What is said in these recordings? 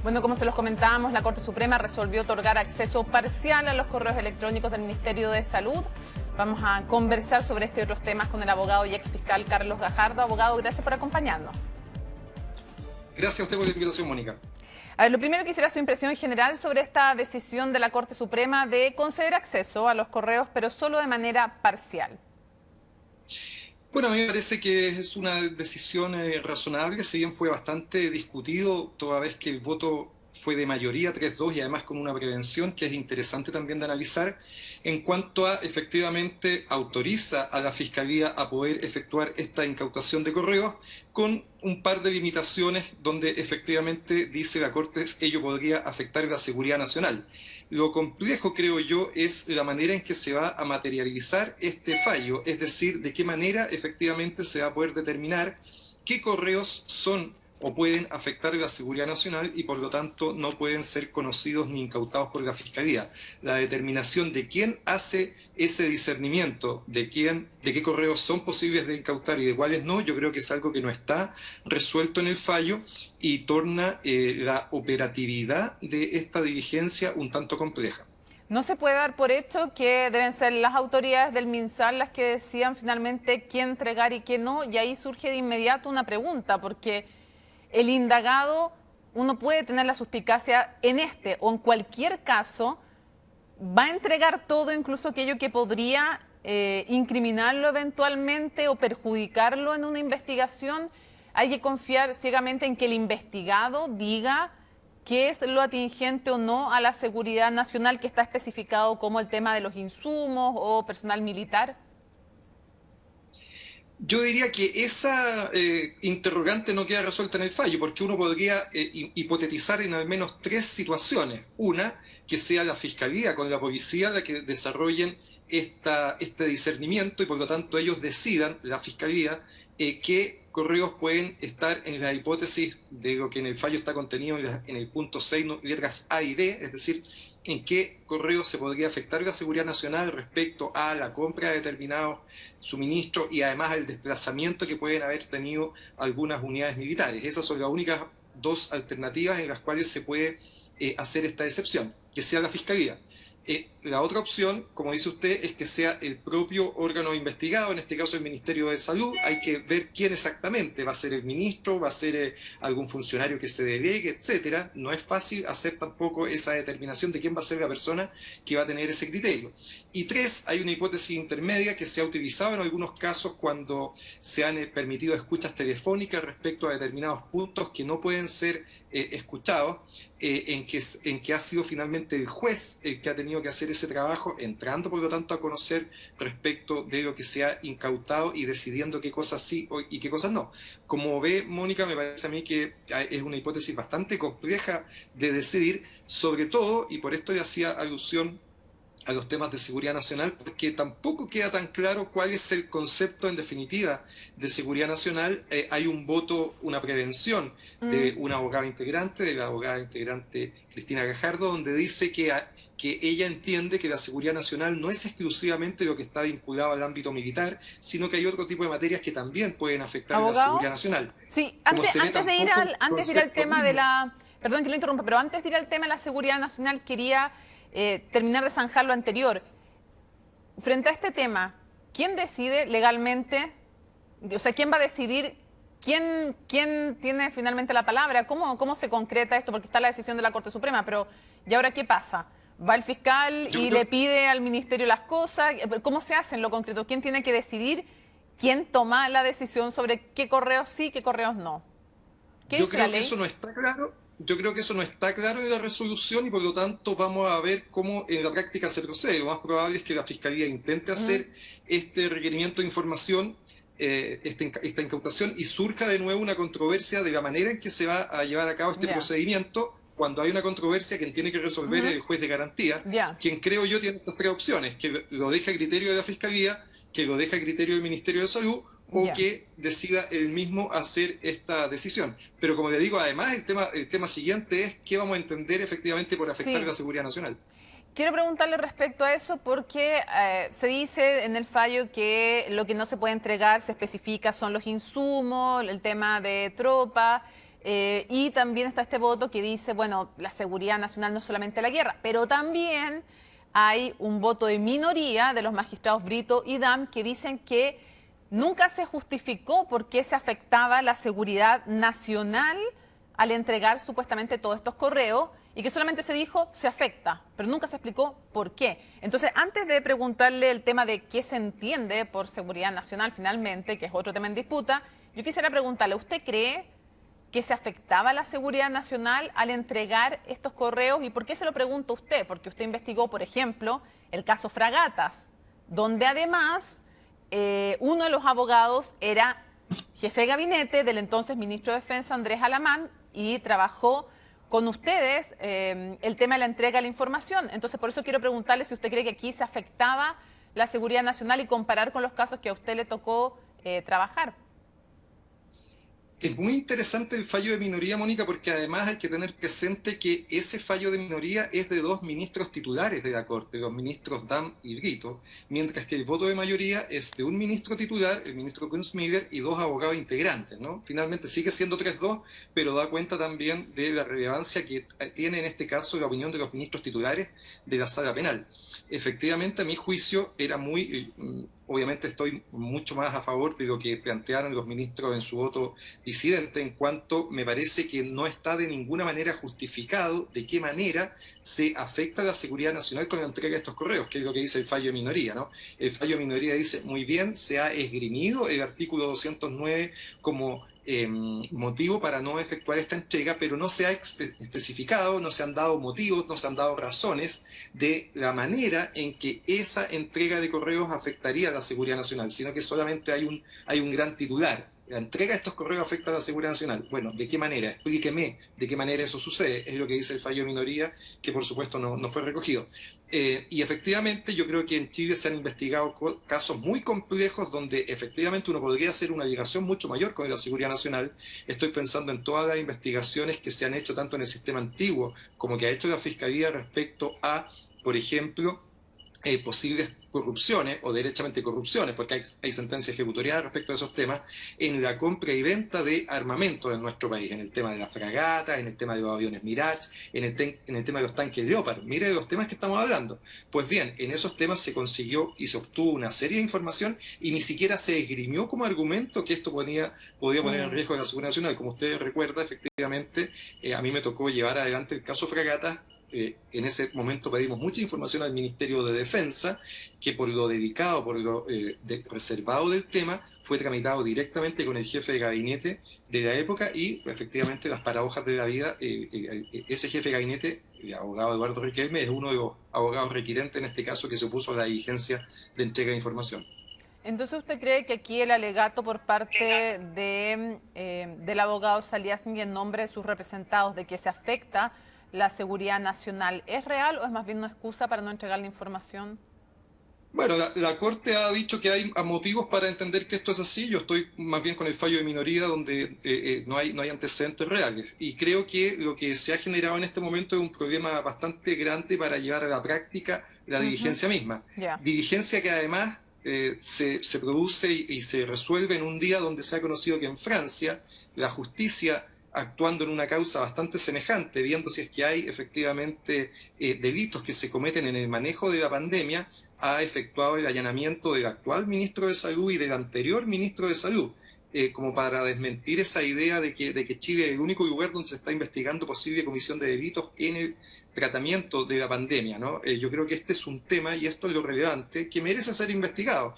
Bueno, como se los comentábamos, la Corte Suprema resolvió otorgar acceso parcial a los correos electrónicos del Ministerio de Salud. Vamos a conversar sobre este y otros temas con el abogado y exfiscal Carlos Gajardo. Abogado, gracias por acompañarnos. Gracias a usted por la invitación, Mónica. A ver, lo primero quisiera su impresión general sobre esta decisión de la Corte Suprema de conceder acceso a los correos, pero solo de manera parcial. Bueno, a mí me parece que es una decisión razonable, si bien fue bastante discutido, toda vez que el voto fue de mayoría 3-2 y además con una prevención que es interesante también de analizar, en cuanto a efectivamente autoriza a la Fiscalía a poder efectuar esta incautación de correos con un par de limitaciones donde efectivamente dice la Corte ello podría afectar la seguridad nacional. Lo complejo, creo yo, es la manera en que se va a materializar este fallo, es decir, de qué manera efectivamente se va a poder determinar qué correos son o pueden afectar la seguridad nacional y por lo tanto no pueden ser conocidos ni incautados por la Fiscalía. La determinación de quién hace ese discernimiento, de qué correos son posibles de incautar y de cuáles no, yo creo que es algo que no está resuelto en el fallo y torna la operatividad de esta diligencia un tanto compleja. ¿No se puede dar por hecho que deben ser las autoridades del MinSal las que decidan finalmente quién entregar y quién no? Y ahí surge de inmediato una pregunta, porque el indagado, uno puede tener la suspicacia en este o en cualquier caso, va a entregar todo, incluso aquello que podría incriminarlo eventualmente o perjudicarlo en una investigación. Hay que confiar ciegamente en que el investigado diga qué es lo atingente o no a la seguridad nacional que está especificado como el tema de los insumos o personal militar. Yo diría que esa interrogante no queda resuelta en el fallo, porque uno podría hipotetizar en al menos tres situaciones. Una, que sea la Fiscalía con la policía la que desarrollen este discernimiento y por lo tanto ellos decidan, la Fiscalía, qué correos pueden estar en la hipótesis de lo que en el fallo está contenido en el punto 6, letras A y D, es decir, en qué correo se podría afectar la seguridad nacional respecto a la compra de determinados suministros y además el desplazamiento que pueden haber tenido algunas unidades militares. Esas son las únicas dos alternativas en las cuales se puede hacer esta excepción, que sea la Fiscalía. La otra opción, como dice usted, es que sea el propio órgano investigado, en este caso el Ministerio de Salud. Hay que ver quién exactamente, va a ser el ministro, va a ser algún funcionario que se delegue, etcétera. No es fácil hacer tampoco esa determinación de quién va a ser la persona que va a tener ese criterio. Y tres, hay una hipótesis intermedia que se ha utilizado en algunos casos cuando se han permitido escuchas telefónicas respecto a determinados puntos que no pueden ser escuchados, en que ha sido finalmente el juez el que ha tenido que hacer ese trabajo, entrando por lo tanto a conocer respecto de lo que se ha incautado y decidiendo qué cosas sí y qué cosas no. Como ve, Mónica, me parece a mí que es una hipótesis bastante compleja de decidir, sobre todo, y por esto le hacía alusión a los temas de seguridad nacional, porque tampoco queda tan claro cuál es el concepto en definitiva de seguridad nacional. Hay un voto, una prevención de una abogada integrante, de la abogada integrante Cristina Gajardo, donde dice que ella entiende que la seguridad nacional no es exclusivamente lo que está vinculado al ámbito militar, sino que hay otro tipo de materias que también pueden afectar a la seguridad nacional. Sí, antes de ir al tema de la... Perdón que lo interrumpa, pero antes de ir al tema de la seguridad nacional quería terminar de zanjar lo anterior. Frente a este tema, ¿quién decide legalmente? O sea, ¿quién va a decidir? ¿Quién tiene finalmente la palabra? ¿Cómo se concreta esto? Porque está la decisión de la Corte Suprema, pero ¿y ahora qué pasa? ¿Va el fiscal y le pide al ministerio las cosas? ¿Cómo se hace en lo concreto? ¿Quién tiene que decidir? ¿Quién toma la decisión sobre qué correos sí, qué correos no? Yo creo que eso no está claro. Yo creo que eso no está claro en la resolución y por lo tanto vamos a ver cómo en la práctica se procede. Lo más probable es que la Fiscalía intente hacer este requerimiento de información, esta incautación, y surja de nuevo una controversia de la manera en que se va a llevar a cabo este procedimiento. Cuando hay una controversia, quien tiene que resolver es el juez de garantía, quien creo yo tiene estas tres opciones, que lo deja a criterio de la Fiscalía, que lo deja a criterio del Ministerio de Salud, o que decida él mismo hacer esta decisión. Pero como le digo, además el tema siguiente es qué vamos a entender efectivamente por afectar la seguridad nacional. Quiero preguntarle respecto a eso porque se dice en el fallo que lo que no se puede entregar, se especifica, son los insumos, el tema de tropa, Y también está este voto que dice, bueno, la seguridad nacional no es solamente la guerra, pero también hay un voto de minoría de los magistrados Brito y Dam que dicen que nunca se justificó por qué se afectaba la seguridad nacional al entregar supuestamente todos estos correos y que solamente se dijo se afecta, pero nunca se explicó por qué. Entonces, antes de preguntarle el tema de qué se entiende por seguridad nacional finalmente, que es otro tema en disputa, yo quisiera preguntarle, ¿usted cree que se afectaba la seguridad nacional al entregar estos correos? ¿Y por qué se lo pregunto a usted? Porque usted investigó, por ejemplo, el caso Fragatas, donde además uno de los abogados era jefe de gabinete del entonces ministro de Defensa, Andrés Alamán, y trabajó con ustedes el tema de la entrega de la información. Entonces, por eso quiero preguntarle si usted cree que aquí se afectaba la seguridad nacional y comparar con los casos que a usted le tocó trabajar. Es muy interesante el fallo de minoría, Mónica, porque además hay que tener presente que ese fallo de minoría es de dos ministros titulares de la Corte, los ministros Dam y Brito, mientras que el voto de mayoría es de un ministro titular, el ministro Kunstmiller, y dos abogados integrantes, ¿no? Finalmente sigue siendo 3-2, pero da cuenta también de la relevancia que tiene en este caso la opinión de los ministros titulares de la sala penal. Efectivamente, a mi juicio era muy... Obviamente estoy mucho más a favor de lo que plantearon los ministros en su voto disidente, en cuanto me parece que no está de ninguna manera justificado de qué manera se afecta la seguridad nacional con la entrega de estos correos, que es lo que dice el fallo de minoría, ¿no? El fallo de minoría dice, muy bien, se ha esgrimido el artículo 209 como motivo para no efectuar esta entrega, pero no se ha especificado, no se han dado motivos, no se han dado razones de la manera en que esa entrega de correos afectaría a la seguridad nacional, sino que solamente hay un gran titular. La entrega de estos correos afecta a la seguridad nacional. Bueno, ¿de qué manera? Explíqueme de qué manera eso sucede. Es lo que dice el fallo de minoría, que por supuesto no fue recogido. Y efectivamente yo creo que en Chile se han investigado casos muy complejos donde efectivamente uno podría hacer una ligación mucho mayor con la seguridad nacional. Estoy pensando en todas las investigaciones que se han hecho tanto en el sistema antiguo como que ha hecho la Fiscalía respecto a, por ejemplo, posibles corrupciones o derechamente corrupciones, porque hay sentencias ejecutoriadas respecto a esos temas, en la compra y venta de armamento en nuestro país, en el tema de las fragatas, en el tema de los aviones Mirage, en el tema de los tanques Leopard. Mire de los temas que estamos hablando. Pues bien, en esos temas se consiguió y se obtuvo una serie de información y ni siquiera se esgrimió como argumento que esto podía poner en riesgo de la seguridad nacional. Como usted recuerda, efectivamente, a mí me tocó llevar adelante el caso Fragatas. En ese momento pedimos mucha información al Ministerio de Defensa, que por lo dedicado, por lo reservado del tema, fue tramitado directamente con el jefe de gabinete de la época y efectivamente las paradojas de la vida, ese jefe de gabinete, el abogado Eduardo Riquelme, es uno de los abogados requirentes en este caso que se opuso a la diligencia de entrega de información. Entonces, ¿usted cree que aquí el alegato por parte del abogado Saliasny en nombre de sus representados de que se afecta la seguridad nacional es real o es más bien una excusa para no entregar la información? Bueno, la Corte ha dicho que hay motivos para entender que esto es así. Yo estoy más bien con el fallo de minoría donde no hay antecedentes reales. Y creo que lo que se ha generado en este momento es un problema bastante grande para llevar a la práctica la diligencia misma. Diligencia que además se produce y se resuelve en un día donde se ha conocido que en Francia la justicia, actuando en una causa bastante semejante, viendo si es que hay efectivamente delitos que se cometen en el manejo de la pandemia, ha efectuado el allanamiento del actual ministro de Salud y del anterior ministro de Salud, como para desmentir esa idea de que Chile es el único lugar donde se está investigando posible comisión de delitos en el tratamiento de la pandemia, ¿no? Yo creo que este es un tema, y esto es lo relevante, que merece ser investigado.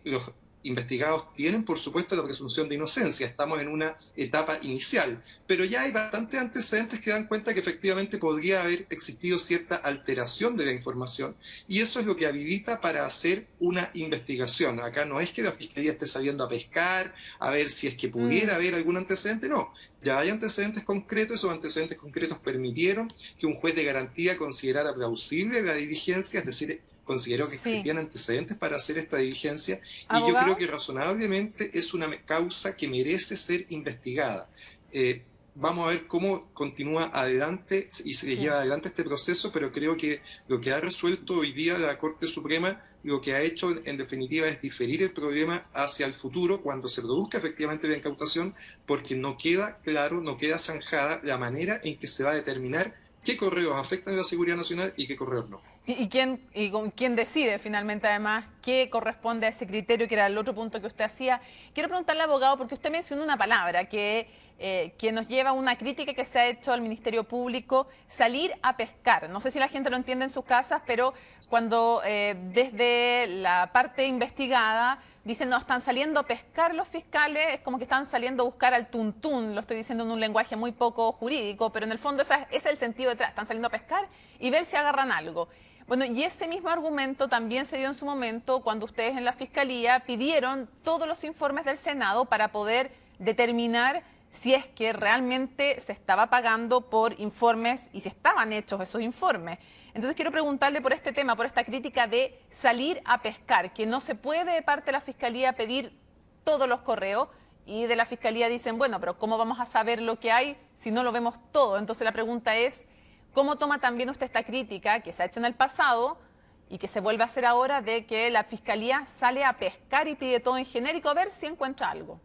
Los investigados tienen, por supuesto, la presunción de inocencia. Estamos en una etapa inicial, pero ya hay bastantes antecedentes que dan cuenta que efectivamente podría haber existido cierta alteración de la información, y eso es lo que habilita para hacer una investigación. Acá no es que la Fiscalía esté saliendo a pescar, a ver si es que pudiera haber algún antecedente, no. Ya hay antecedentes concretos, esos antecedentes concretos permitieron que un juez de garantía considerara plausible la diligencia, es decir, consideró que existían antecedentes para hacer esta diligencia, y yo creo que razonablemente es una causa que merece ser investigada. vamos a ver cómo continúa adelante y se Sí. lleva adelante este proceso, pero creo que lo que ha resuelto hoy día la Corte Suprema, lo que ha hecho en definitiva es diferir el problema hacia el futuro cuando se produzca efectivamente la incautación, porque no queda claro, no queda zanjada la manera en que se va a determinar qué correos afectan la seguridad nacional y qué correos no. ¿Quién decide finalmente, además, qué corresponde a ese criterio, que era el otro punto que usted hacía? Quiero preguntarle, abogado, porque usted mencionó una palabra que nos lleva a una crítica que se ha hecho al Ministerio Público: salir a pescar. No sé si la gente lo entiende en sus casas, pero cuando desde la parte investigada dicen no, están saliendo a pescar los fiscales, es como que están saliendo a buscar al tuntún. Lo estoy diciendo en un lenguaje muy poco jurídico, pero en el fondo ese es el sentido detrás. Están saliendo a pescar y ver si agarran algo. Bueno, y ese mismo argumento también se dio en su momento cuando ustedes en la Fiscalía pidieron todos los informes del Senado para poder determinar si es que realmente se estaba pagando por informes y si estaban hechos esos informes. Entonces quiero preguntarle por este tema, por esta crítica de salir a pescar, que no se puede de parte de la Fiscalía pedir todos los correos, y de la Fiscalía dicen, bueno, pero ¿cómo vamos a saber lo que hay si no lo vemos todo? Entonces la pregunta es, ¿cómo toma también usted esta crítica que se ha hecho en el pasado y que se vuelve a hacer ahora, de que la Fiscalía sale a pescar y pide todo en genérico a ver si encuentra algo?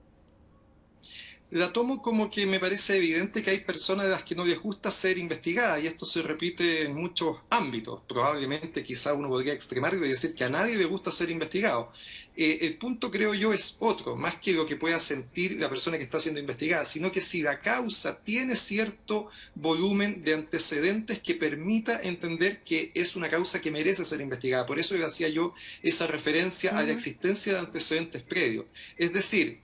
La tomo como que me parece evidente que hay personas a las que no les gusta ser investigadas y esto se repite en muchos ámbitos. Probablemente quizá uno podría extremarlo y decir que a nadie le gusta ser investigado. El punto, creo yo, es otro, más que lo que pueda sentir la persona que está siendo investigada, sino que si la causa tiene cierto volumen de antecedentes que permita entender que es una causa que merece ser investigada. Por eso le hacía yo esa referencia a la existencia de antecedentes previos. Es decir,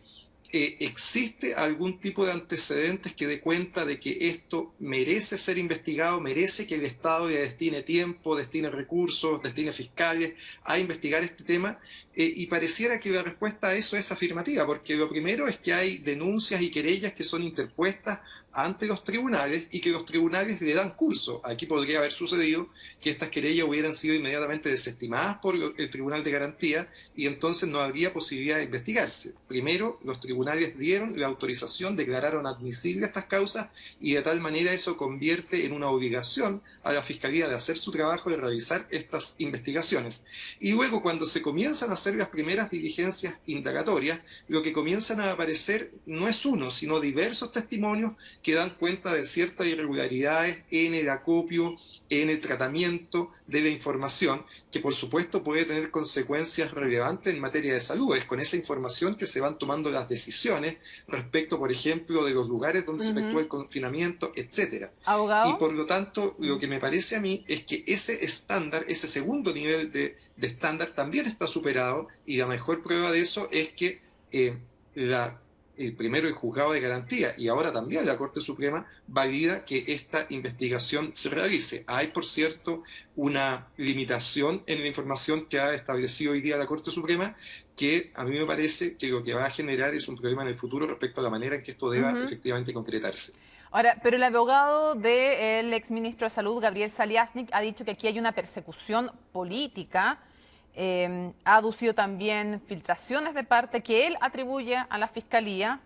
¿existe algún tipo de antecedentes que dé cuenta de que esto merece ser investigado, merece que el Estado le destine tiempo, destine recursos, destine fiscales a investigar este tema? Y pareciera que la respuesta a eso es afirmativa, porque lo primero es que hay denuncias y querellas que son interpuestas ante los tribunales y que los tribunales le dan curso. Aquí podría haber sucedido que estas querellas hubieran sido inmediatamente desestimadas por el Tribunal de Garantía y entonces no habría posibilidad de investigarse. Primero, los tribunales dieron la autorización, declararon admisibles estas causas y de tal manera eso convierte en una obligación a la Fiscalía de hacer su trabajo, de realizar estas investigaciones. Y luego, cuando se comienzan a hacer las primeras diligencias indagatorias, lo que comienzan a aparecer no es uno, sino diversos testimonios que dan cuenta de ciertas irregularidades en el acopio, en el tratamiento de la información, que por supuesto puede tener consecuencias relevantes en materia de salud. Es con esa información que se van tomando las decisiones respecto, por ejemplo, de los lugares donde se efectúa el confinamiento, etcétera. Y ¿Abogado? por lo tanto, lo que me parece a mí es que ese estándar, ese segundo nivel de estándar también está superado y la mejor prueba de eso es que primero el juzgado de garantía y ahora también la Corte Suprema valida que esta investigación se realice. Hay, por cierto, una limitación en la información que ha establecido hoy día la Corte Suprema, que a mí me parece que lo que va a generar es un problema en el futuro respecto a la manera en que esto deba efectivamente concretarse. Ahora, pero el abogado del exministro de Salud, Gabriel Saliasnik, ha dicho que aquí hay una persecución política. Ha aducido también filtraciones de parte que él atribuye a la Fiscalía,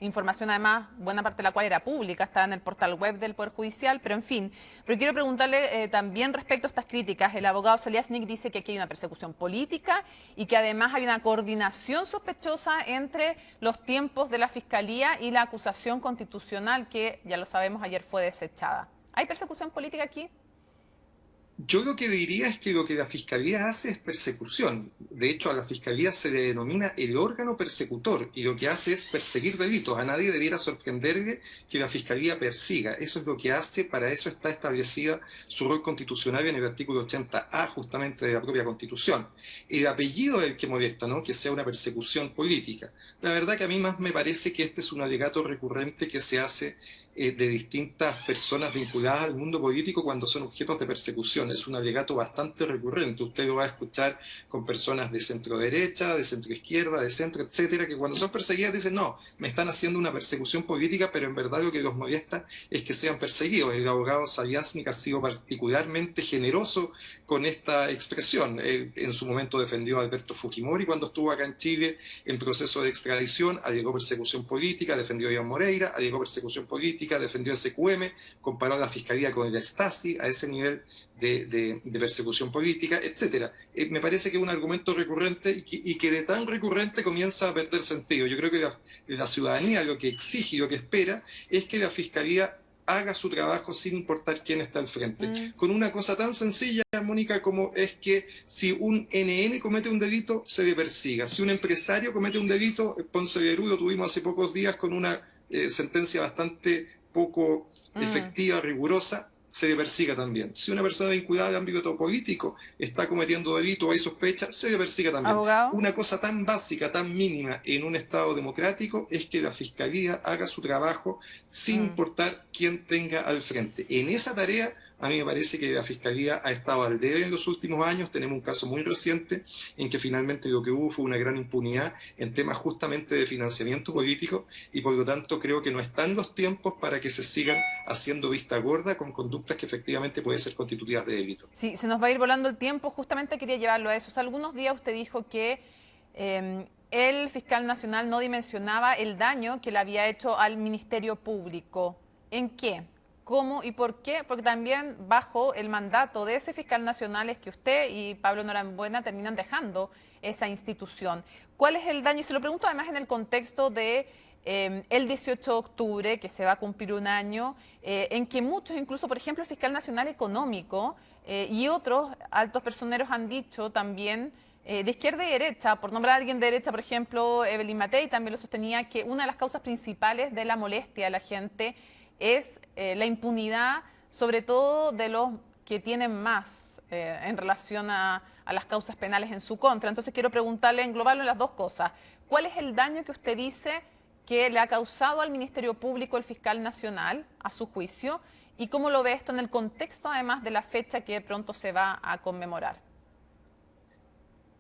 información además, buena parte de la cual era pública, está en el portal web del Poder Judicial, pero en fin. Pero quiero preguntarle también respecto a estas críticas. El abogado Saliasnik dice que aquí hay una persecución política y que además hay una coordinación sospechosa entre los tiempos de la Fiscalía y la acusación constitucional que, ya lo sabemos, ayer fue desechada. ¿Hay persecución política aquí? Yo lo que diría es que lo que la Fiscalía hace es persecución. De hecho, a la Fiscalía se le denomina el órgano persecutor y lo que hace es perseguir delitos. A nadie debiera sorprenderle que la Fiscalía persiga. Eso es lo que hace, para eso está establecida su rol constitucional en el artículo 80A justamente de la propia Constitución. El apellido es el que molesta, ¿no? Que sea una persecución política. La verdad que a mí más me parece que este es un alegato recurrente que se hace de distintas personas vinculadas al mundo político cuando son objetos de persecución. Es un alegato bastante recurrente. Usted lo va a escuchar con personas de centro derecha, de centro izquierda, de centro, etcétera, que cuando son perseguidas dicen, no, me están haciendo una persecución política, pero en verdad lo que los molesta es que sean perseguidos. El abogado Sayasnik ha sido particularmente generoso con esta expresión. En su momento defendió a Alberto Fujimori cuando estuvo acá en Chile en proceso de extradición, alegó persecución política, defendió a Iván Moreira, alegó persecución política, defendió a SQM, comparó a la Fiscalía con el Stasi a ese nivel de persecución política, etcétera. Me parece que es un argumento recurrente y que de tan recurrente comienza a perder sentido. Yo creo que la ciudadanía lo que exige y lo que espera es que la Fiscalía haga su trabajo sin importar quién está al frente. Con una cosa tan sencilla, Mónica, como es que si un NN comete un delito, se le persiga. Si un empresario comete un delito, Ponce de Lerú lo tuvimos hace pocos días con una sentencia bastante poco efectiva, rigurosa, se le persiga también. Si una persona vinculada al ámbito político está cometiendo delito o hay sospecha, se le persiga también. ¿Abogado? Una cosa tan básica, tan mínima en un Estado democrático es que la Fiscalía haga su trabajo sin importar quién tenga al frente. En esa tarea, a mí me parece que la Fiscalía ha estado al debe en los últimos años. Tenemos un caso muy reciente en que finalmente lo que hubo fue una gran impunidad en temas justamente de financiamiento político y por lo tanto creo que no están los tiempos para que se sigan haciendo vista gorda con conductas que efectivamente pueden ser constitutivas de delito. Sí, se nos va a ir volando el tiempo. Justamente quería llevarlo a eso. Hace algunos días usted dijo que el fiscal nacional no dimensionaba el daño que le había hecho al Ministerio Público. ¿En qué? ¿Cómo y por qué? Porque también bajo el mandato de ese fiscal nacional es que usted y Pablo Norambuena terminan dejando esa institución. ¿Cuál es el daño? Y se lo pregunto además en el contexto de el 18 de octubre, que se va a cumplir un año, en que muchos, incluso por ejemplo el fiscal nacional económico y otros altos personeros han dicho también, de izquierda y derecha, por nombrar a alguien de derecha, por ejemplo, Evelyn Matei también lo sostenía, que una de las causas principales de la molestia de la gente es la impunidad, sobre todo de los que tienen más en relación a las causas penales en su contra. Entonces quiero preguntarle, englobarlo en las dos cosas. ¿Cuál es el daño que usted dice que le ha causado al Ministerio Público el fiscal nacional, a su juicio? ¿Y cómo lo ve esto en el contexto, además, de la fecha que pronto se va a conmemorar?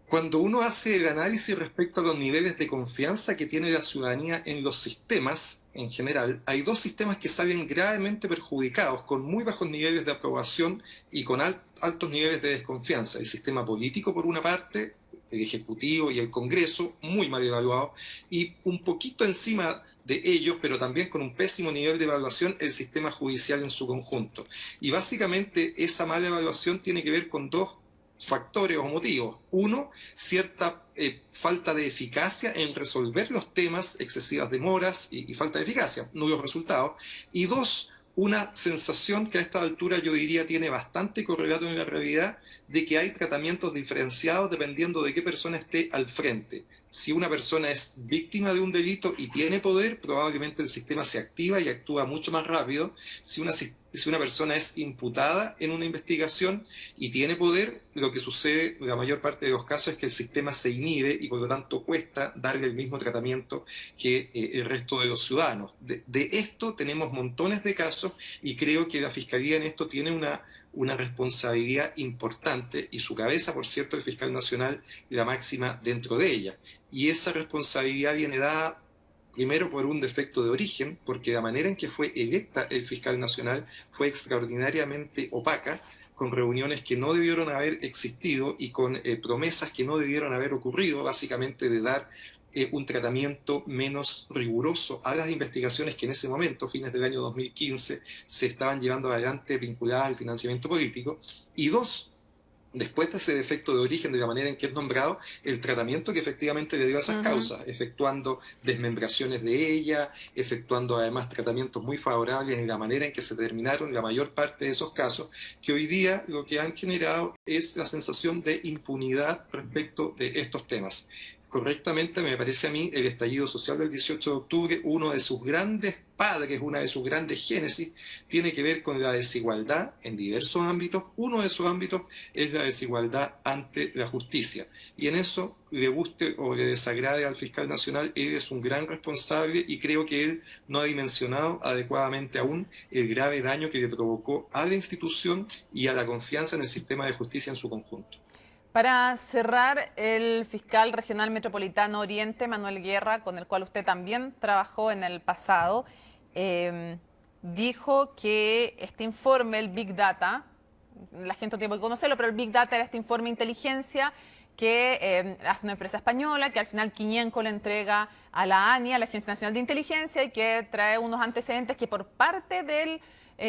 Cuando uno hace el análisis respecto a los niveles de confianza que tiene la ciudadanía en los sistemas, en general, hay dos sistemas que salen gravemente perjudicados, con muy bajos niveles de aprobación y con altos niveles de desconfianza. El sistema político, por una parte, el Ejecutivo y el Congreso, muy mal evaluados, y un poquito encima de ellos, pero también con un pésimo nivel de evaluación, el sistema judicial en su conjunto. Y básicamente esa mala evaluación tiene que ver con dos factores o motivos. Uno, cierta falta de eficacia en resolver los temas, excesivas demoras y falta de eficacia, nulos resultados. Y dos, una sensación que a esta altura yo diría tiene bastante correlato en la realidad de que hay tratamientos diferenciados dependiendo de qué persona esté al frente. Si una persona es víctima de un delito y tiene poder, probablemente el sistema se activa y actúa mucho más rápido. Si una persona es imputada en una investigación y tiene poder, lo que sucede en la mayor parte de los casos es que el sistema se inhibe y por lo tanto cuesta darle el mismo tratamiento que el resto de los ciudadanos. De esto tenemos montones de casos y creo que la Fiscalía en esto tiene una responsabilidad importante y su cabeza, por cierto, el fiscal nacional, la máxima dentro de ella. Y esa responsabilidad viene dada primero por un defecto de origen, porque la manera en que fue electa el fiscal nacional fue extraordinariamente opaca, con reuniones que no debieron haber existido y con promesas que no debieron haber ocurrido, básicamente de dar un tratamiento menos riguroso a las investigaciones que en ese momento, fines del año 2015, se estaban llevando adelante vinculadas al financiamiento político. Y dos, después de ese defecto de origen, de la manera en que es nombrado, el tratamiento que efectivamente le dio a esas causas, efectuando desmembraciones de ella, efectuando además tratamientos muy favorables en la manera en que se terminaron la mayor parte de esos casos, que hoy día lo que han generado es la sensación de impunidad respecto de estos temas. correctamente, me parece a mí, el estallido social del 18 de octubre, uno de sus grandes padres, una de sus grandes génesis, tiene que ver con la desigualdad en diversos ámbitos. Uno de esos ámbitos es la desigualdad ante la justicia. Y en eso, le guste o le desagrade al fiscal nacional, él es un gran responsable y creo que él no ha dimensionado adecuadamente aún el grave daño que le provocó a la institución y a la confianza en el sistema de justicia en su conjunto. Para cerrar, el fiscal regional metropolitano Oriente, Manuel Guerra, con el cual usted también trabajó en el pasado, eh, dijo que este informe, el Big Data, la gente no tiene por qué conocerlo, pero el Big Data era este informe de inteligencia que hace una empresa española, que al final Quiñenco le entrega a la ANI, a la Agencia Nacional de Inteligencia, y que trae unos antecedentes que por parte del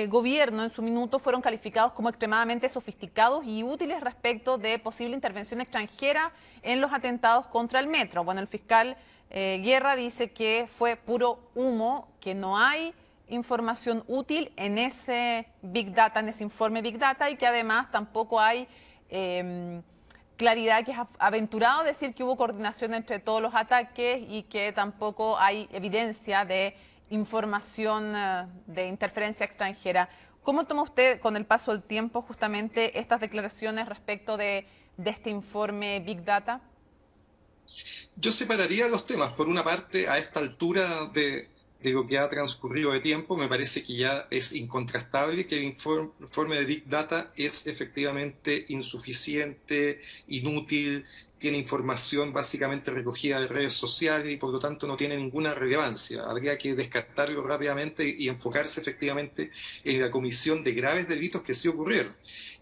gobierno en su minuto fueron calificados como extremadamente sofisticados y útiles respecto de posible intervención extranjera en los atentados contra el metro. Bueno, el fiscal Guerra dice que fue puro humo, que no hay información útil en ese Big Data, en ese informe Big Data, y que además tampoco hay claridad, que es aventurado decir que hubo coordinación entre todos los ataques y que tampoco hay evidencia de información de interferencia extranjera. ¿Cómo toma usted con el paso del tiempo justamente estas declaraciones respecto de este informe Big Data? Yo separaría los temas. Por una parte, a esta altura de lo que ha transcurrido de tiempo, me parece que ya es incontrastable que el informe de Big Data es efectivamente insuficiente, inútil, tiene información básicamente recogida de redes sociales y por lo tanto no tiene ninguna relevancia. Habría que descartarlo rápidamente y enfocarse efectivamente en la comisión de graves delitos que sí ocurrieron.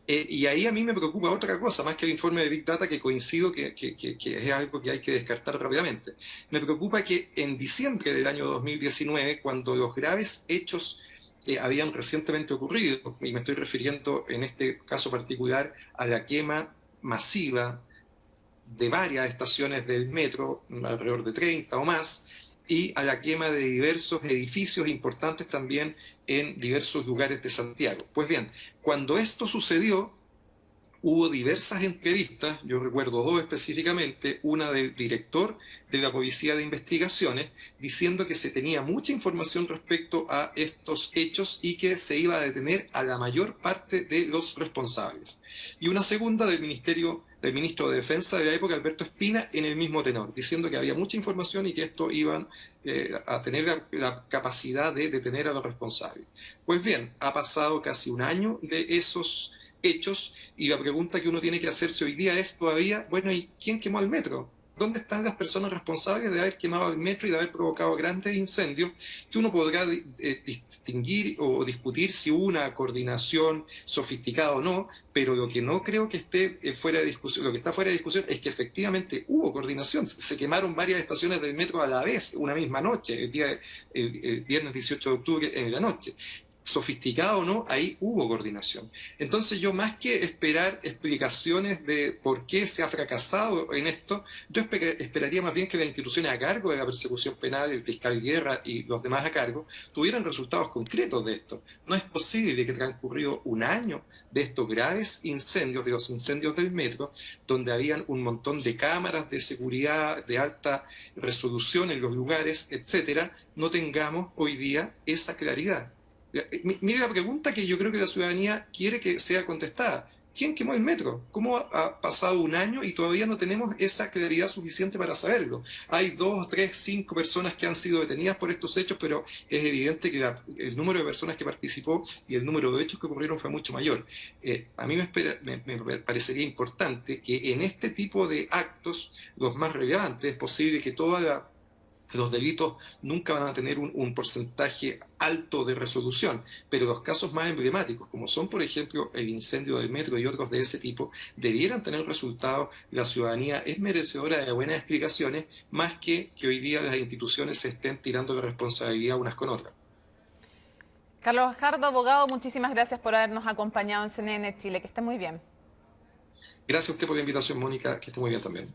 Y ahí a mí me preocupa otra cosa, más que el informe de Big Data, que coincido que es algo que hay que descartar rápidamente. Me preocupa que en diciembre del año 2019, cuando los graves hechos habían recientemente ocurrido, y me estoy refiriendo en este caso particular a la quema masiva de varias estaciones del metro, alrededor de 30 o más, y a la quema de diversos edificios importantes también en diversos lugares de Santiago. Pues bien, cuando esto sucedió, hubo diversas entrevistas, yo recuerdo dos específicamente, una del director de la Policía de Investigaciones, diciendo que se tenía mucha información respecto a estos hechos y que se iba a detener a la mayor parte de los responsables. Y una segunda del ministro de Defensa de la época, Alberto Espina, en el mismo tenor, diciendo que había mucha información y que esto iban a tener la capacidad de detener a los responsables. Pues bien, ha pasado casi un año de esos hechos y la pregunta que uno tiene que hacerse hoy día es todavía, bueno, ¿y quién quemó el metro? ¿Dónde están las personas responsables de haber quemado el metro y de haber provocado grandes incendios? Que uno podrá distinguir o discutir si hubo una coordinación sofisticada o no, pero lo que no creo que esté fuera de discusión, lo que está fuera de discusión es que efectivamente hubo coordinación. Se quemaron varias estaciones del metro a la vez, una misma noche, el viernes 18 de octubre en la noche. Sofisticado o no, ahí hubo coordinación. Entonces yo, más que esperar explicaciones de por qué se ha fracasado en esto, yo esperaría más bien que las instituciones a cargo de la persecución penal, el fiscal Guerra y los demás a cargo, tuvieran resultados concretos de esto. No es posible que transcurrido un año de estos graves incendios, de los incendios del metro, donde habían un montón de cámaras de seguridad de alta resolución en los lugares, etcétera, no tengamos hoy día esa claridad. Mire la pregunta que yo creo que la ciudadanía quiere que sea contestada. ¿Quién quemó el metro? ¿Cómo ha pasado un año y todavía no tenemos esa claridad suficiente para saberlo? Hay 2, 3, 5 personas que han sido detenidas por estos hechos, pero es evidente que el número de personas que participó y el número de hechos que ocurrieron fue mucho mayor. A mí me parecería importante que en este tipo de actos, los más relevantes, es posible que los delitos nunca van a tener un porcentaje alto de resolución, pero los casos más emblemáticos, como son, por ejemplo, el incendio del metro y otros de ese tipo, debieran tener resultados. La ciudadanía es merecedora de buenas explicaciones, más que hoy día las instituciones se estén tirando la responsabilidad unas con otras. Carlos Fajardo, abogado, muchísimas gracias por habernos acompañado en CNN Chile. Que esté muy bien. Gracias a usted por la invitación, Mónica, que esté muy bien también.